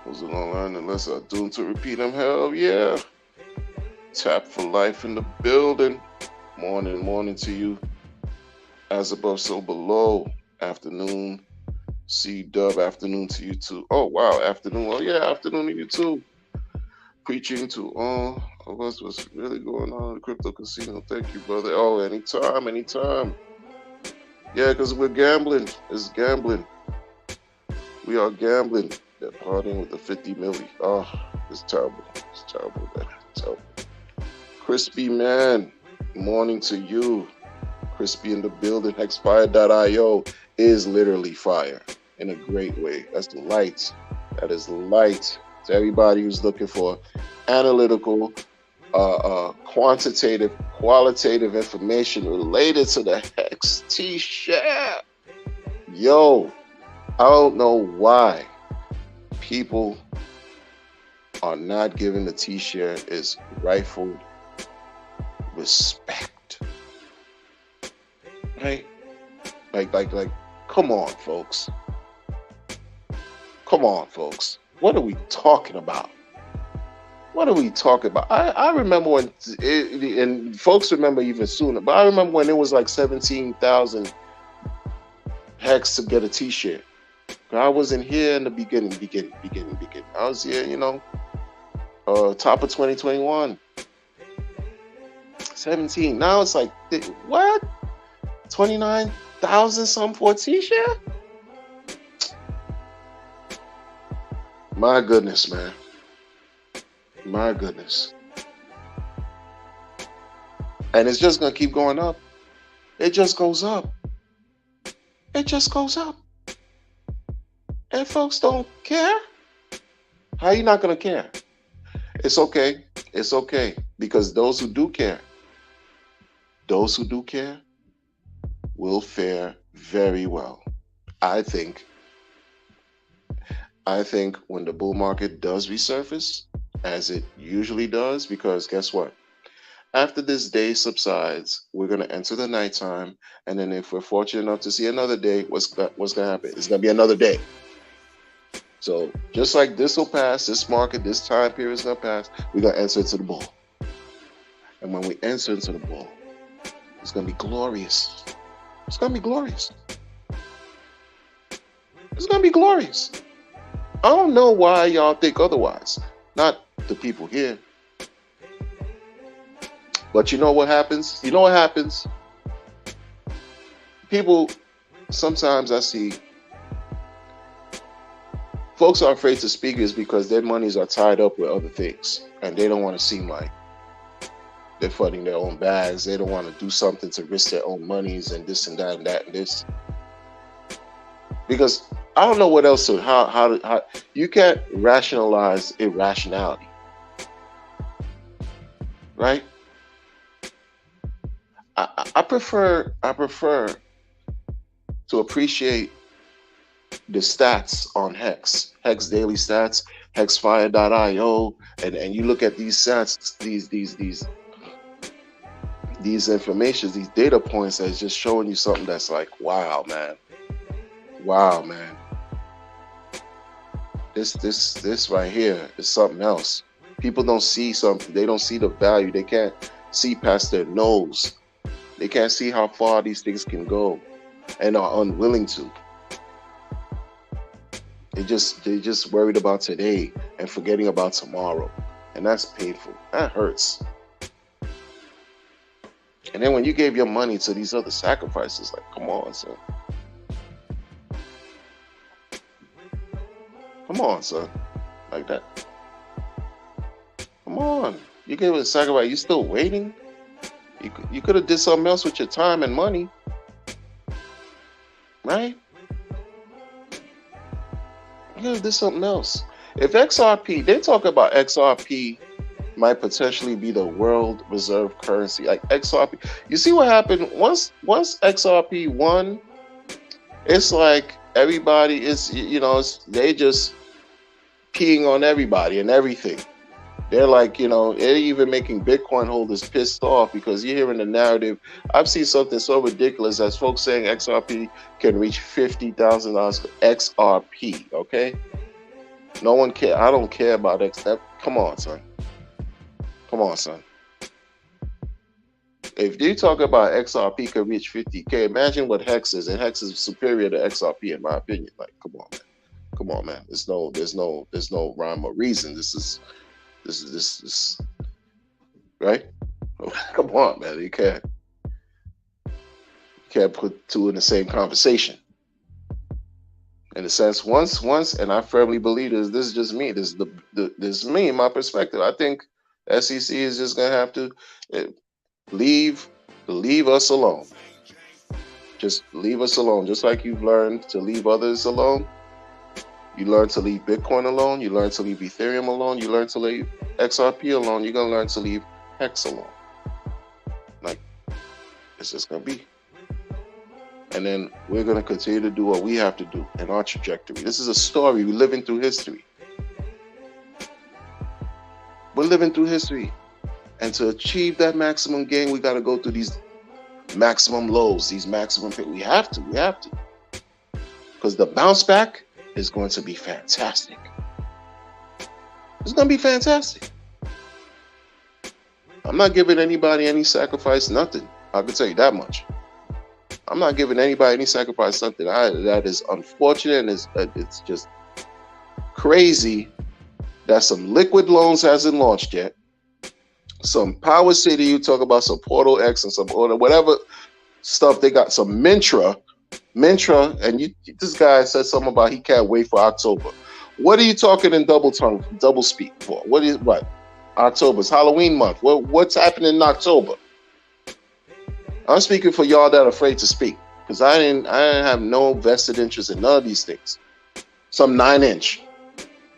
Was it online unless I doomed to repeat them? Hell yeah. Tap for life in the building. Morning to you. As above, so below. Afternoon. C-Dub, afternoon to you too. Oh, wow, afternoon. Oh, yeah, afternoon to you too. Preaching to all of us what's really going on in the crypto casino. Thank you, brother. Oh, anytime. Yeah, because we're gambling. It's gambling. We are gambling. They're partying with the 50 milli. Oh, it's terrible. Man. Terrible. Crispy man, morning to you. Crispy in the building. Hexfire.io is literally fire in a great way. That's the light. That is light to everybody who's looking for analytical, quantitative, qualitative information related to the Hex T-share. Yo, I don't know why people are not giving the T-share its rightful respect. Right? Like, come on, folks. What are we talking about? I remember when, and folks remember even sooner, but I remember when it was like 17,000 Hex to get a T-shirt. I wasn't here in the beginning. I was here, top of 2021. 17. Now it's like, what? 29,000 some for a T-shirt? My goodness, man. My goodness. And it's just going to keep going up. It just goes up. And folks don't care. How are you not going to care? It's okay. Because those who do care will fare very well. I think when the bull market does resurface, as it usually does, because guess what? After this day subsides, we're going to enter the nighttime, and then if we're fortunate enough to see another day, what's going to happen? It's going to be another day. So just like this will pass, this market, this time period is going to pass, we're going to enter into the bull. And when we enter into the bull, it's going to be glorious. It's going to be glorious. I don't know why y'all think otherwise. Not the people here. But you know what happens? People, sometimes I see Folks are afraid to speak is because their monies are tied up with other things, and they don't want to seem like they're funding their own bags. They don't want to do something to risk their own monies and this and that and that and this. Because I don't know what else to how you can't rationalize irrationality, right? I prefer to appreciate the stats on Hex Daily Stats, Hexfire.io, and you look at these stats, these informations, these data points that's just showing you something that's like, wow, man. This right here is something else. People don't see something. They don't see the value. They can't see past their nose. They can't see how far these things can go, and are unwilling to. They just worried about today and forgetting about tomorrow, and that's painful. That hurts. And then when you gave your money to these other sacrifices, like, come on, son. Come on, son. Like that. Come on. You gave it a sacrifice. You still waiting? You could have did something else with your time and money. Right? You could have did something else. If XRP, they talk about XRP might potentially be the world reserve currency. Like XRP. You see what happened? Once XRP won, it's like everybody is, they just peeing on everybody and everything. They're like, they're even making Bitcoin holders pissed off because you're hearing the narrative. I've seen something so ridiculous as folks saying XRP can reach $50,000 XRP, okay? No one cares. I don't care about XRP. Come on, son. If you talk about XRP could reach 50K, imagine what Hex is. And Hex is superior to XRP in my opinion. Like, come on, man. There's no rhyme or reason. This is right? Come on, man. You can't put two in the same conversation. In a sense, once, and I firmly believe this is just me. This is me, my perspective. I think SEC is just gonna have to leave us alone. Just leave us alone. Just like you've learned to leave others alone. You learn to leave Bitcoin alone. You learn to leave Ethereum alone. You learn to leave XRP alone. You're going to learn to leave Hex alone. Like, it's just going to be. And then we're going to continue to do what we have to do in our trajectory. This is a story. We're living through history. We're living through history. And to achieve that maximum gain, we got to go through these maximum lows, these maximum. We have to. Because the bounce back is going to be fantastic. It's going to be fantastic. I'm not giving anybody any sacrifice, nothing. I can tell you that much. I'm not giving anybody any sacrifice, nothing. That is unfortunate, and it's just crazy that some liquid loans hasn't launched yet. Some Power City, you talk about some Portal X and some whatever stuff they got, some Mintra, and this guy said something about he can't wait for October. What are you talking in double speak for? What? October's Halloween month. What's happening in October? I'm speaking for y'all that are afraid to speak, because I didn't have no vested interest in none of these things. Some 9-inch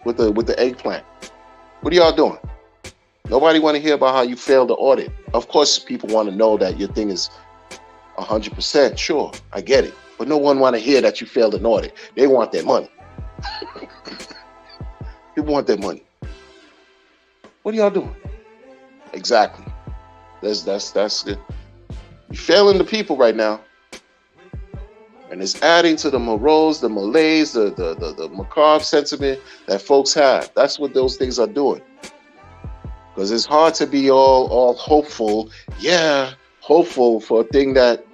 with the eggplant. What are y'all doing? Nobody want to hear about how you failed the audit. Of course, people want to know that your thing is 100%. Sure, I get it. But no one want to hear that you failed an audit. They want their money. People want their money. What are y'all doing? Exactly. That's good. You're failing the people right now. And it's adding to the morose, the malaise, the macabre sentiment that folks have. That's what those things are doing. Because it's hard to be all hopeful. Yeah, hopeful for a thing that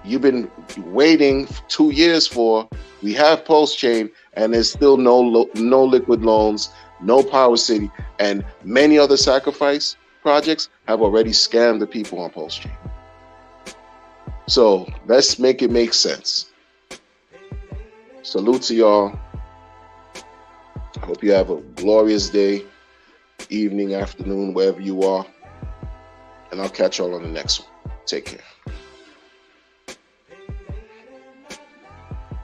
you've been waiting 2 years for. We have Pulse Chain, and there's still no liquid loans, no Power City, and many other sacrifice projects have already scammed the people on Pulse Chain. So let's make it make sense. Salute to y'all. I hope you have a glorious day, evening, afternoon, wherever you are. And I'll catch y'all on the next one. Take care.